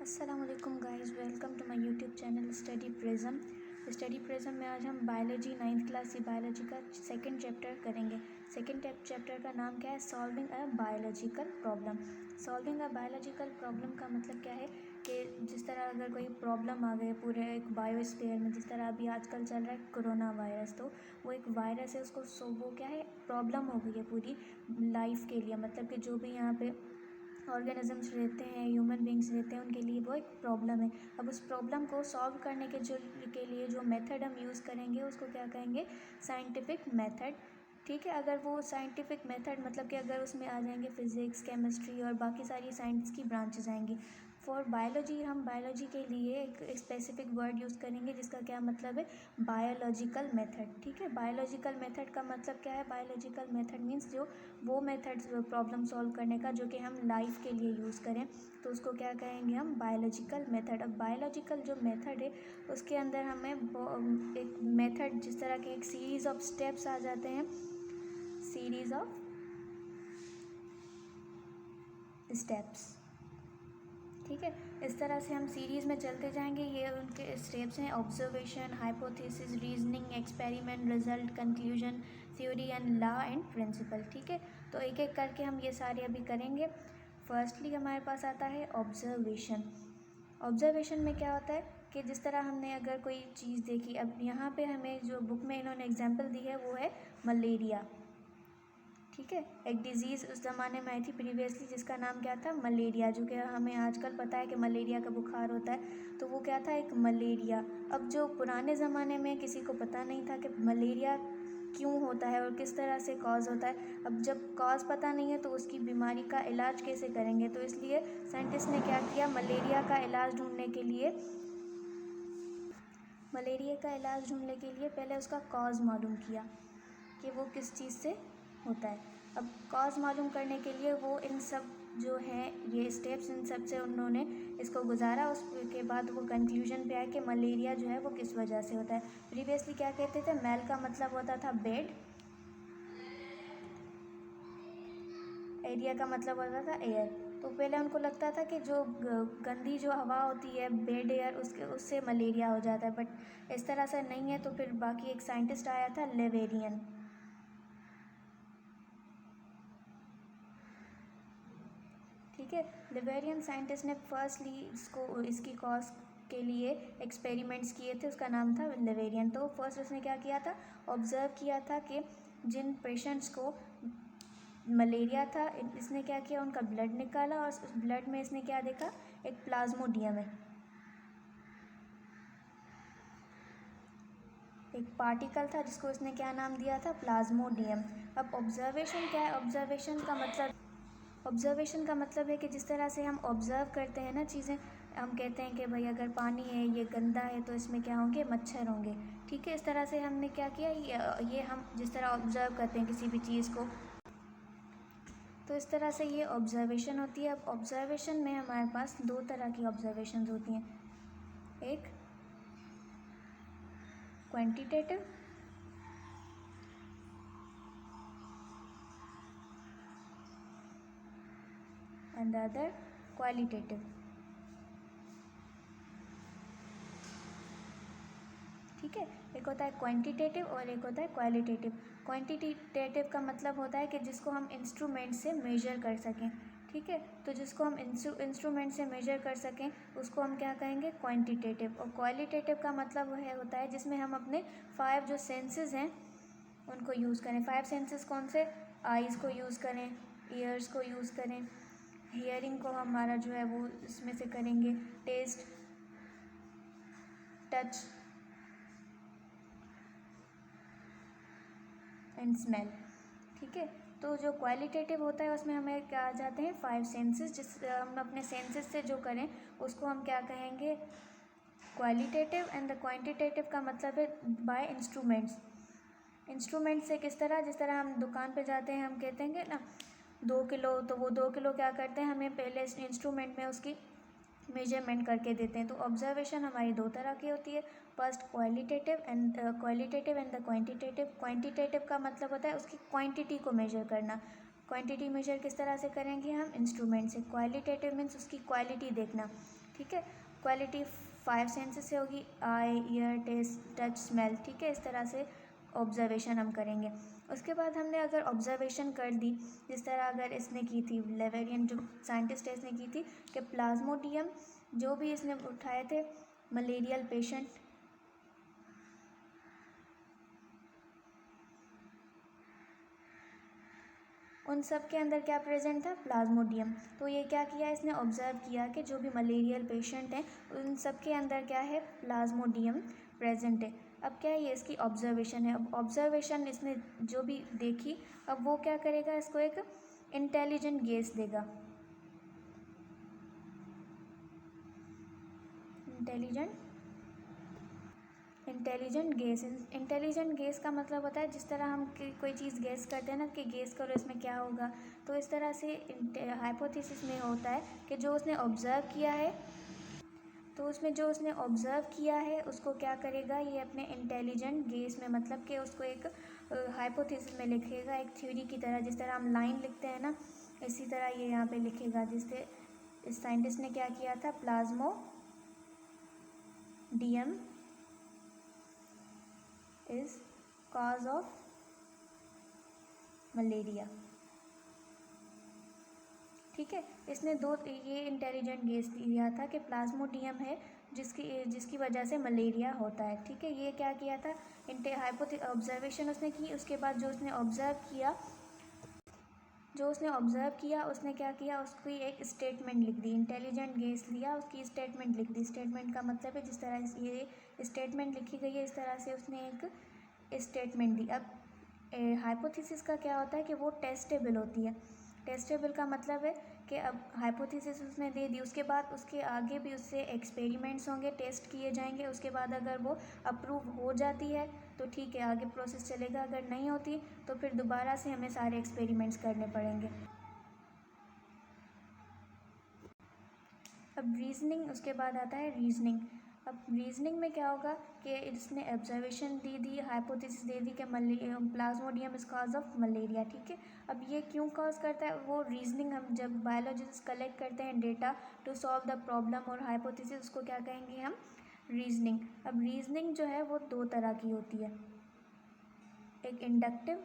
अस्सलामुअलैकुम guys, welcome to my YouTube channel study prism में आज हम बायोलॉजी 9th क्लास की बायोलॉजी का सेकंड चैप्टर करेंगे। सेकंड चैप्टर का नाम क्या है? Solving a biological problem. Solving a biological problem का मतलब क्या है कि जिस तरह अगर कोई प्रॉब्लम आ गई पूरे एक बायोस्फीयर में, जिस तरह अभी आजकल चल रहा है कोरोना वायरस, तो वो एक वायरस है, उसको वो क्या है, प्रॉब्लम हो गई है पूरी लाइफ के लिए। मतलब कि जो भी यहाँ पे ऑर्गेनिजम्स रहते हैं, ह्यूमन बींग्स रहते हैं, उनके लिए वो एक प्रॉब्लम है। अब उस प्रॉब्लम को सॉल्व करने के लिए जो मेथड हम यूज़ करेंगे उसको क्या कहेंगे? Scientific method. ठीक है, अगर वो साइंटिफिक मेथड मतलब कि अगर उसमें आ जाएंगे फिज़िक्स, केमिस्ट्री और बाकी सारी साइंस की ब्रांचेज आएंगी। फॉर बायोलॉजी हम बायोलॉजी के लिए एक स्पेसिफिक वर्ड यूज़ करेंगे जिसका क्या मतलब है? Biological method. ठीक है, बायोलॉजिकल मेथड का मतलब क्या है? बायोलॉजिकल मेथड मीन्स जो वो मेथड्स प्रॉब्लम सॉल्व करने का जो कि हम लाइफ के लिए यूज़ करें, तो उसको क्या कहेंगे हम? Biological method. अब बायोलॉजिकल जो मेथड है उसके अंदर हमें एक मेथड, जिस तरह के एक सीरीज़ ऑफ स्टेप्स आ जाते हैं, सीरीज़ ऑफ स्टेप्स। ठीक है, इस तरह से हम सीरीज़ में चलते जाएंगे। ये उनके स्टेप्स हैं: observation, hypothesis, reasoning, experiment, result, conclusion, theory and law and principle. ठीक है, तो एक एक करके हम ये सारे अभी करेंगे। फर्स्टली हमारे पास आता है ऑब्जर्वेशन। ऑब्जर्वेशन में क्या होता है कि जिस तरह हमने अगर कोई चीज़ देखी, अब यहाँ पे हमें जो बुक में इन्होंने एग्जाम्पल दी है वो है मलेरिया। ठीक है, एक डिज़ीज़ उस ज़माने में आई थी प्रीवियसली जिसका नाम क्या था? मलेरिया। जो कि हमें आजकल पता है कि मलेरिया का बुखार होता है, तो वो क्या था? एक मलेरिया। अब जो पुराने ज़माने में किसी को पता नहीं था कि मलेरिया क्यों होता है और किस तरह से कॉज होता है। अब जब कॉज पता नहीं है तो उसकी बीमारी का इलाज कैसे करेंगे? तो इसलिए साइंटिस्ट ने क्या किया? मलेरिया का इलाज ढूंढने के लिए पहले उसका कॉज मालूम किया कि वो किस चीज़ से होता है। अब कॉज मालूम करने के लिए वो इन सब जो हैं ये स्टेप्स, इन सब से उन्होंने इसको गुजारा। उसके बाद वो कंक्लूजन पे आए कि मलेरिया जो है वो किस वजह से होता है। प्रीवियसली क्या कहते थे? मेल का मतलब होता था बेड, एरिया का मतलब होता था एयर। तो पहले उनको लगता था कि जो गंदी जो हवा होती है, बेड एयर, उससे मलेरिया हो जाता है, बट इस तरह से नहीं है। तो फिर बाकी एक साइंटिस्ट आया था, लेवेरियन। ठीक है, लिबेरियन साइंटिस्ट ने फर्स्टली इसकी कॉज के लिए एक्सपेरिमेंट्स किए थे, उसका नाम था लिबेरियन। तो फर्स्ट उसने क्या किया था? ऑब्जर्व किया था कि जिन पेशेंट्स को मलेरिया था, इसने क्या किया? उनका ब्लड निकाला और उस ब्लड में इसने क्या देखा? एक प्लाज्मोडियम है, एक पार्टिकल था जिसको इसने क्या नाम दिया था? प्लाज्मोडियम। अब ऑब्जर्वेशन क्या है? ऑब्जर्वेशन का मतलब है कि जिस तरह से हम ऑब्ज़र्व करते हैं ना चीज़ें, हम कहते हैं कि भाई अगर पानी है ये गंदा है तो इसमें क्या होंगे? मच्छर होंगे। ठीक है, इस तरह से हमने क्या किया, ये हम जिस तरह ऑब्ज़र्व करते हैं किसी भी चीज़ को, तो इस तरह से ये ऑब्जर्वेशन होती है। अब ऑब्जर्वेशन में हमारे पास दो तरह की ऑब्जर्वेशन होती हैं, एक quantitative and the other qualitative. ठीक है, एक होता है क्वांटिटेटिव और एक होता है क्वालिटेटिव। क्वांटिटेटिव का मतलब होता है कि जिसको हम इंस्ट्रूमेंट से मेजर कर सकें। ठीक है, तो जिसको हम इंस्ट्रूमेंट से मेजर कर सकें उसको हम क्या कहेंगे? क्वांटिटेटिव। और क्वालिटेटिव का मतलब वह होता है जिसमें हम अपने 5 जो सेंसेस हैं उनको यूज़ करें। 5 सेंसेस कौन से? आइज़ को यूज़ करें, ईयर्स को यूज़ करें, हियरिंग को हमारा जो है वो इसमें से करेंगे, टेस्ट, टच एंड स्मेल। ठीक है, तो जो क्वालिटेटिव होता है उसमें हमें क्या आ जाते हैं? 5 सेंसेस। जिस हम अपने सेंसेस से जो करें उसको हम क्या कहेंगे? क्वालिटेटिव। एंड द क्वांटिटेटिव का मतलब है बाय इंस्ट्रूमेंट्स। इंस्ट्रूमेंट से किस तरह? जिस तरह हम दुकान पे जाते हैं, हम कहते हैं ना 2 किलो, तो वो 2 किलो क्या करते हैं? हमें पहले इंस्ट्रूमेंट में उसकी मेजरमेंट करके देते हैं। तो ऑब्जर्वेशन हमारी दो तरह की होती है, first qualitative and the quantitative. Quantitative का मतलब होता है उसकी क्वांटिटी को मेजर करना। क्वांटिटी मेजर किस तरह से करेंगे हम? इंस्ट्रूमेंट से। क्वालिटेटिव मीन्स उसकी क्वालिटी देखना। ठीक है। क्वालिटी 5 सेंसेस से होगी, आई, ईयर, टेस्ट, टच, स्मेल, ठीक है। इस तरह से ऑब्जर्वेशन हम करेंगे। उसके बाद हमने अगर ऑब्जर्वेशन कर दी, जिस तरह अगर इसने की थी, लेवेरियन जो साइंटिस्ट है इसने की थी कि प्लाज्मोडियम जो भी इसने उठाए थे मलेरियल पेशेंट, उन सब के अंदर क्या प्रेजेंट था, प्लाज्मोडियम। तो ये क्या किया, इसने ऑब्जर्व किया कि जो भी मलेरियल पेशेंट हैं उन सब के अंदर क्या है, प्लाज्मोडियम प्रेजेंट है। अब क्या है, ये इसकी ऑब्जर्वेशन है। अब ऑब्जर्वेशन इसने जो भी देखी, अब वो क्या करेगा, इसको एक इंटेलिजेंट गेस देगा। इंटेलिजेंट गेस का मतलब होता है जिस तरह हम कोई चीज़ गेस करते हैं ना कि गेस करो इसमें क्या होगा, तो इस तरह से हाइपोथेसिस में होता है कि जो उसने ऑब्जर्व किया है, तो उसमें जो उसने ऑब्जर्व किया है उसको क्या करेगा, ये अपने इंटेलिजेंट गेस में, मतलब कि उसको एक हाइपोथेसिस में लिखेगा, एक थ्योरी की तरह। जिस तरह हम लाइन लिखते हैं ना, इसी तरह ये यहाँ पे लिखेगा। जिससे इस साइंटिस्ट ने क्या किया था, Plasmodium is cause of malaria, ठीक है। इसने ये इंटेलिजेंट गेस दिया था कि प्लाज्मोडियम है जिसकी वजह से मलेरिया होता है, ठीक है। ये क्या किया था, ऑब्जर्वेशन उसने की। उसके बाद जो उसने ऑब्जर्व किया उसने क्या किया, उसकी एक स्टेटमेंट लिख दी। इंटेलिजेंट गेस लिया, उसकी स्टेटमेंट लिख दी। स्टेटमेंट का मतलब है जिस तरह ये स्टेटमेंट लिखी गई है, इस तरह से उसने एक स्टेटमेंट दी। अब हाइपोथेसिस का क्या होता है कि वो टेस्टेबल होती है। टेस्टेबल का मतलब है कि अब हाइपोथेसिस उसने दे दी, उसके बाद उसके आगे भी उससे एक्सपेरिमेंट्स होंगे, टेस्ट किए जाएंगे। उसके बाद अगर वो अप्रूव हो जाती है तो ठीक है, आगे प्रोसेस चलेगा। अगर नहीं होती तो फिर दोबारा से हमें सारे एक्सपेरिमेंट्स करने पड़ेंगे। अब रीजनिंग, उसके बाद आता है रीजनिंग। अब रीजनिंग में क्या होगा कि इसने ऑब्जर्वेशन दी, हाइपोथेसिस दे दी कि Plasmodium is cause of malaria, ठीक है। अब ये क्यों कॉज करता है, वो रीजनिंग हम जब बायोलॉजिस्ट कलेक्ट करते हैं data to solve the problem और हाइपोथेसिस, उसको क्या कहेंगे हम, रीजनिंग। अब रीजनिंग जो है वो दो तरह की होती है, एक इंडक्टिव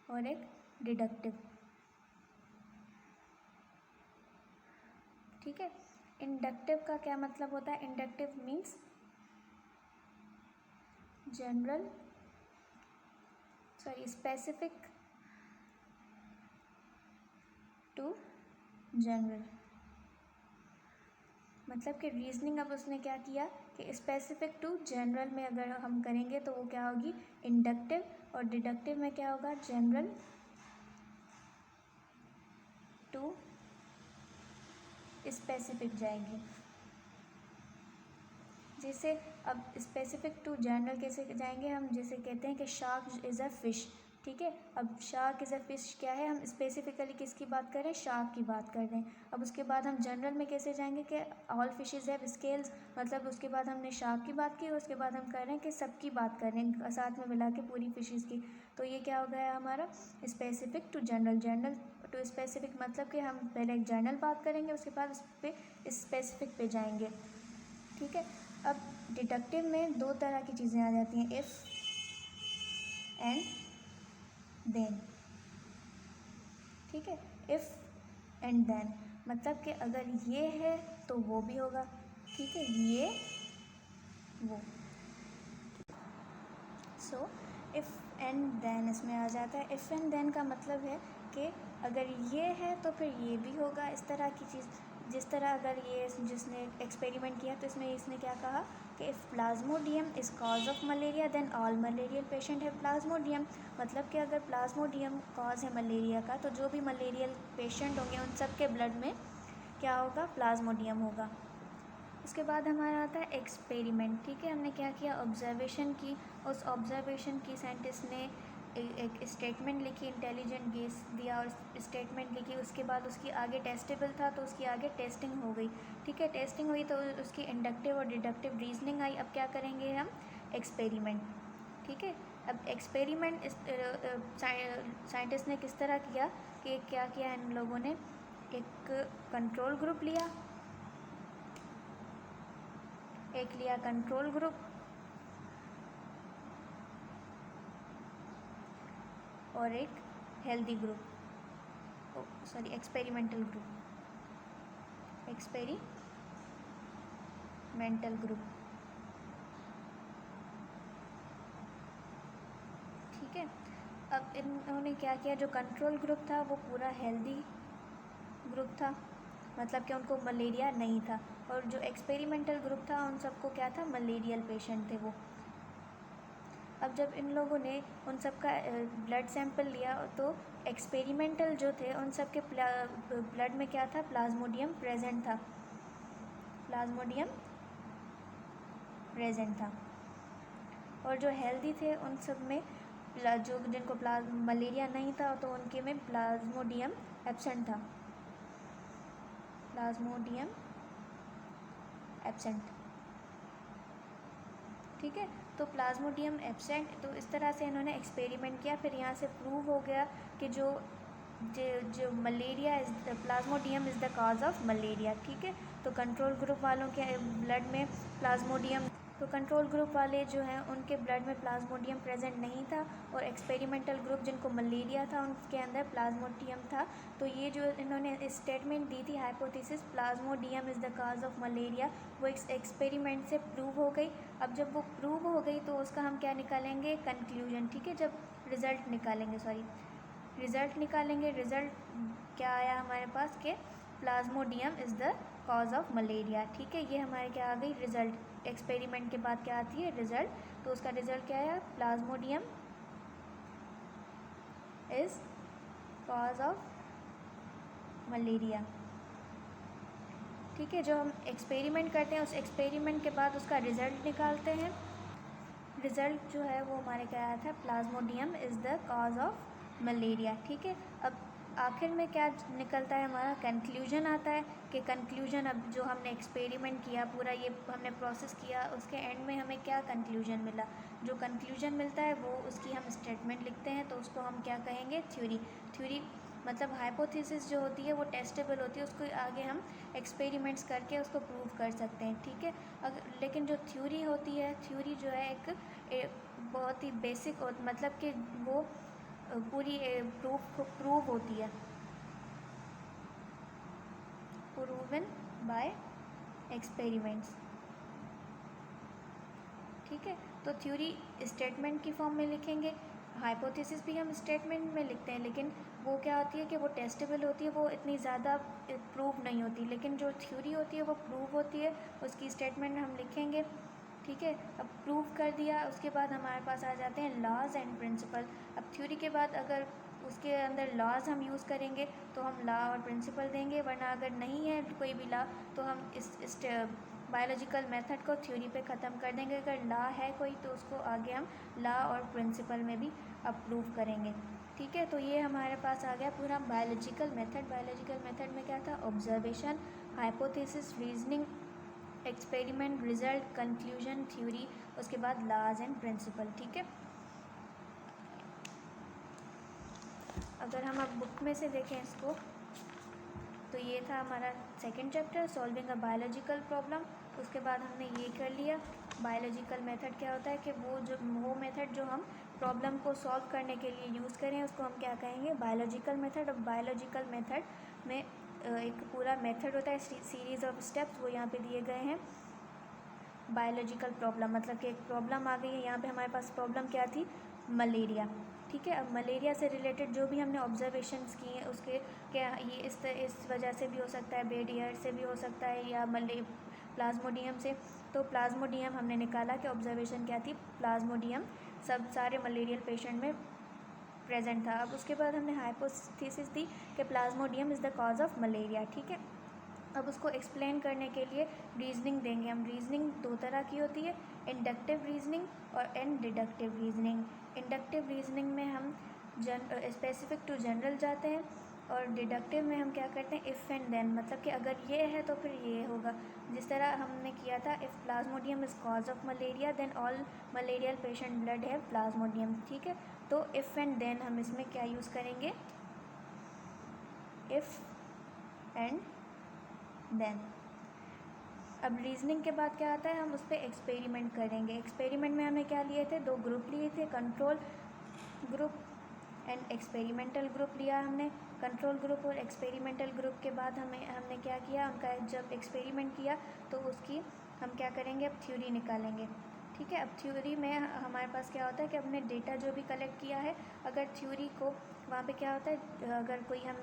और एक डिडक्टिव, ठीक है। इंडक्टिव का क्या मतलब होता है, inductive means specific to general. मतलब कि रीजनिंग, अब उसने क्या किया कि स्पेसिफिक टू जनरल में अगर हम करेंगे तो वो क्या होगी, इंडक्टिव। और डिडक्टिव में क्या होगा, जनरल टू स्पेसिफिक जाएंगे। जैसे अब स्पेसिफिक टू जनरल कैसे जाएंगे हम, जैसे कहते हैं कि शार्क इज़ अ फिश, ठीक है। अब शार्क इज़ अ फिश क्या है, हम स्पेसिफिकली किसकी बात कर रहे हैं, शार्क की बात कर रहे हैं। अब उसके बाद हम जनरल में कैसे जाएंगे कि ऑल फिशेज हैव स्केल्स, मतलब उसके बाद हमने शार्क की बात की, उसके बाद हम कह रहे हैं कि सबकी बात कर रहे हैं साथ में मिला के पूरी फिशेज की। तो ये क्या हो गया हमारा, specific to general. General to specific मतलब कि हम पहले एक जनरल बात करेंगे, उसके बाद उस पर स्पेसिफिक पे जाएंगे, ठीक है। अब डिडक्टिव में दो तरह की चीज़ें आ जाती हैं, इफ़ एंड देन, ठीक है। इफ़ एंड देन मतलब कि अगर ये है तो वो भी होगा, ठीक है, ये वो। सो इफ़ एंड देन इसमें आ जाता है। इफ़ एंड देन का मतलब है कि अगर ये है तो फिर ये भी होगा, इस तरह की चीज़। जिस तरह अगर ये जिसने एक्सपेरिमेंट किया तो इसमें इसने क्या कहा कि if plasmodium is cause of malaria then all malarial patient है प्लाज्मोडियम। मतलब कि अगर प्लाज्मोडियम कॉज है मलेरिया का तो जो भी मलेरियल पेशेंट होंगे उन सब के ब्लड में क्या होगा, प्लाज्मोडियम होगा। उसके बाद हमारा आता है एक्सपेरिमेंट, ठीक है। हमने क्या किया, ऑब्जर्वेशन की। उस ऑब्जर्वेशन की साइंटिस्ट ने एक स्टेटमेंट लिखी, इंटेलिजेंट गेस दिया और स्टेटमेंट लिखी। उसके बाद उसकी आगे टेस्टेबल था तो उसकी आगे टेस्टिंग हो गई, ठीक है। टेस्टिंग हुई तो उसकी इंडक्टिव और डिडक्टिव रीजनिंग आई। अब क्या करेंगे हम, एक्सपेरिमेंट, ठीक है। अब एक्सपेरिमेंट साइंटिस्ट ने किस तरह किया कि क्या किया इन लोगों ने, एक कंट्रोल ग्रुप लिया, एक लिया कंट्रोल ग्रुप और एक हेल्दी ग्रुप, एक्सपेरिमेंटल ग्रुप। ठीक है, अब इन्होंने क्या किया, जो कंट्रोल ग्रुप था वो पूरा हेल्दी ग्रुप था, मतलब कि उनको मलेरिया नहीं था, और जो एक्सपेरिमेंटल ग्रुप था उन सबको क्या था, मलेरियल पेशेंट थे वो। अब जब इन लोगों ने उन सब का ब्लड सैंपल लिया तो एक्सपेरिमेंटल जो थे उन सब के ब्लड में क्या था, प्लाज्मोडियम प्रेजेंट था, और जो हेल्दी थे उन सब में जो जिनको मलेरिया नहीं था तो उनके में प्लाज्मोडियम एब्सेंट था, ठीक है। तो प्लाज्मोडियम एब्सेंट, तो इस तरह से इन्होंने एक्सपेरिमेंट किया, फिर यहाँ से प्रूव हो गया कि जो malaria is Plasmodium is the cause of malaria. ठीक है, तो कंट्रोल ग्रुप वालों के ब्लड में प्लाज्मोडियम, तो कंट्रोल ग्रुप वाले जो हैं उनके ब्लड में प्लाज्मोडियम प्रेजेंट नहीं था, और एक्सपेरिमेंटल ग्रुप जिनको मलेरिया था उनके अंदर प्लाज्मोडियम था। तो ये जो इन्होंने स्टेटमेंट दी थी, hypothesis Plasmodium is the cause of malaria, वो एक्सपेरिमेंट से प्रूव हो गई। अब जब वो प्रूव हो गई तो उसका हम क्या निकालेंगे, कंक्लूजन। ठीक है, जब रिज़ल्ट निकालेंगे, रिज़ल्ट क्या आया हमारे पास कि Plasmodium is the cause of malaria. ठीक है, ये हमारे क्या आ गई, रिज़ल्ट। एक्सपेरिमेंट के बाद क्या आती है, रिज़ल्ट। तो उसका रिज़ल्ट क्या आया, Plasmodium is cause of malaria. ठीक है, जो हम एक्सपेरिमेंट करते हैं उस एक्सपेरिमेंट के बाद उसका रिज़ल्ट निकालते हैं, रिज़ल्ट जो है वो हमारे क्या आया था, Plasmodium is the cause of malaria. ठीक है, अब आखिर में क्या निकलता है, हमारा कंक्लूजन आता है कि कंक्लूजन, अब जो हमने एक्सपेरिमेंट किया पूरा, ये हमने प्रोसेस किया, उसके एंड में हमें क्या कंक्लूजन मिला। जो कंक्लूजन मिलता है वो उसकी हम स्टेटमेंट लिखते हैं, तो उसको हम क्या कहेंगे, थ्योरी मतलब हाइपोथेसिस जो होती है वो टेस्टेबल होती है, उसको आगे हम एक्सपेरिमेंट्स करके उसको प्रूव कर सकते हैं। ठीक है, लेकिन जो थ्योरी होती है, थ्योरी जो है एक बहुत ही बेसिक, मतलब कि वो पूरी प्रूव होती है, प्रूवन बाय एक्सपेरिमेंट्स। ठीक है, तो थ्योरी स्टेटमेंट की फॉर्म में लिखेंगे, हाइपोथेसिस भी हम स्टेटमेंट में लिखते हैं, लेकिन वो क्या होती है कि वो टेस्टेबल होती है, वो इतनी ज़्यादा प्रूव नहीं होती, लेकिन जो थ्योरी होती है वो प्रूव होती है, उसकी स्टेटमेंट हम लिखेंगे। ठीक है, अब प्रूव कर दिया, उसके बाद हमारे पास आ जाते हैं लॉज एंड प्रिंसिपल। अब थ्योरी के बाद अगर उसके अंदर लॉज हम यूज़ करेंगे तो हम लॉ और प्रिंसिपल देंगे, वरना अगर नहीं है कोई भी लॉ तो हम इस बायोलॉजिकल मेथड को थ्योरी पे ख़त्म कर देंगे। अगर लॉ है कोई तो उसको आगे हम लॉ और प्रिंसिपल में भी अप्रूव करेंगे। ठीक है, तो ये हमारे पास आ गया पूरा बायोलॉजिकल मेथड। बायोलॉजिकल मेथड में क्या था, observation, hypothesis, reasoning, experiment, result, conclusion, theory, उसके बाद लॉज एंड प्रिंसिपल। ठीक है, अगर हम अब बुक में से देखें इसको, तो ये था हमारा second chapter, solving a biological problem. उसके बाद हमने ये कर लिया, बायोलॉजिकल मेथड क्या होता है कि वो मेथड जो हम प्रॉब्लम को सॉल्व करने के लिए यूज़ करें उसको हम क्या कहेंगे, बायोलॉजिकल मेथड। अब बायोलॉजिकल मेथड में एक पूरा मेथड होता है, सीरीज़ ऑफ स्टेप्स, वो यहाँ पे दिए गए हैं। बायोलॉजिकल प्रॉब्लम मतलब कि एक प्रॉब्लम आ गई है, यहाँ पे हमारे पास प्रॉब्लम क्या थी, मलेरिया। ठीक है, अब मलेरिया से रिलेटेड जो भी हमने ऑब्जर्वेशंस किए हैं उसके क्या ये इस वजह से भी हो सकता है, बेड एयर से भी हो सकता है, या प्लाज्मोडियम से। तो प्लाज्मोडियम हमने निकाला कि ऑब्जर्वेशन क्या थी, प्लाज्मोडियम सारे मलेरियल पेशेंट में प्रेजेंट था। अब उसके बाद हमने हाइपोथेसिस दी कि Plasmodium is the cause of malaria. ठीक है, अब उसको एक्सप्लेन करने के लिए रीजनिंग देंगे हम। रीजनिंग दो तरह की होती है, इंडक्टिव रीजनिंग और डिडक्टिव रीजनिंग। इंडक्टिव रीजनिंग में हम स्पेसिफिक टू जनरल जाते हैं, और डिडक्टिव में हम क्या करते हैं, इफ़ एंड देन, मतलब कि अगर ये है तो फिर ये होगा। जिस तरह हमने किया था, if plasmodium is cause of malaria then all malarial patient blood है प्लाज्मोडियम। ठीक है, तो इफ़ एंड देन हम इसमें क्या यूज़ करेंगे, इफ़ एंड देन। अब रीजनिंग के बाद क्या आता है, हम उस पर एक्सपेरिमेंट करेंगे। एक्सपेरिमेंट में हमें क्या लिए थे, 2 ग्रुप लिए थे, control group and experimental group लिया हमने। कंट्रोल ग्रुप और एक्सपेरिमेंटल ग्रुप के बाद हमने क्या किया, उनका जब एक्सपेरिमेंट किया तो उसकी हम क्या करेंगे, अब थ्योरी निकालेंगे। ठीक है, अब थ्योरी में हमारे पास क्या होता है कि हमने डेटा जो भी कलेक्ट किया है, अगर थ्योरी को वहाँ पे क्या होता है, अगर कोई हम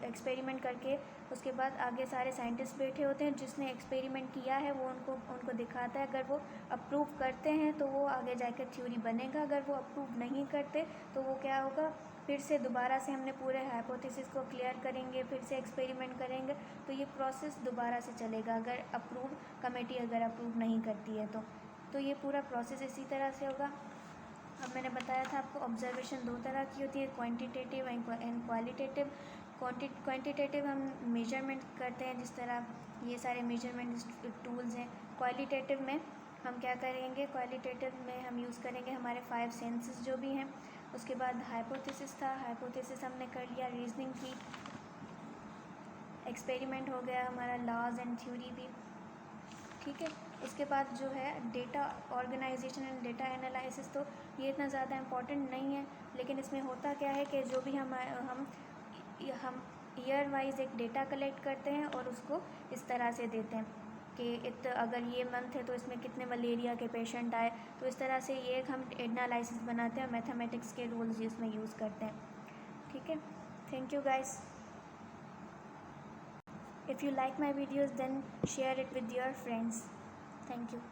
एक्सपेरिमेंट करके उसके बाद आगे सारे साइंटिस्ट बैठे होते हैं, जिसने एक्सपेरिमेंट किया है वो उनको दिखाता है। अगर वो अप्रूव करते हैं तो वो आगे जाकर थ्योरी बनेगा, अगर वो अप्रूव नहीं करते तो वो क्या होगा, फिर से दोबारा से हमने पूरे हाइपोथेसिस को क्लियर करेंगे, फिर से एक्सपेरिमेंट करेंगे, तो ये प्रोसेस दोबारा से चलेगा अगर अप्रूव कमेटी अगर अप्रूव नहीं करती है तो ये पूरा प्रोसेस इसी तरह से होगा। अब मैंने बताया था आपको, ऑब्जर्वेशन 2 तरह की होती है, क्वांटिटेटिव एंड क्वालिटेटिव। क्वांटिटेटिव हम मेजरमेंट करते हैं, जिस तरह ये सारे मेजरमेंट टूल्स हैं। क्वालिटेटिव में हम क्या करेंगे, क्वालिटेटिव में हम यूज़ करेंगे हमारे 5 सेंसेस जो भी हैं। उसके बाद हाइपोथेसिस था, हाइपोथेसिस हमने कर लिया, रीजनिंग की, एक्सपेरिमेंट हो गया हमारा, लॉज एंड थ्योरी भी। ठीक है, उसके बाद जो है data organisation and data analysis, तो ये इतना ज़्यादा इम्पॉर्टेंट नहीं है, लेकिन इसमें होता क्या है कि जो भी हम ईयर वाइज एक डेटा कलेक्ट करते हैं और उसको इस तरह से देते हैं कि अगर ये मंथ है तो इसमें कितने मलेरिया के पेशेंट आए, तो इस तरह से ये एक हम एनालिसिस बनाते हैं, मैथमेटिक्स के रूल्स इसमें यूज़ करते हैं। ठीक है, thank you guys. If you like my videos, then share it with your friends. Thank you.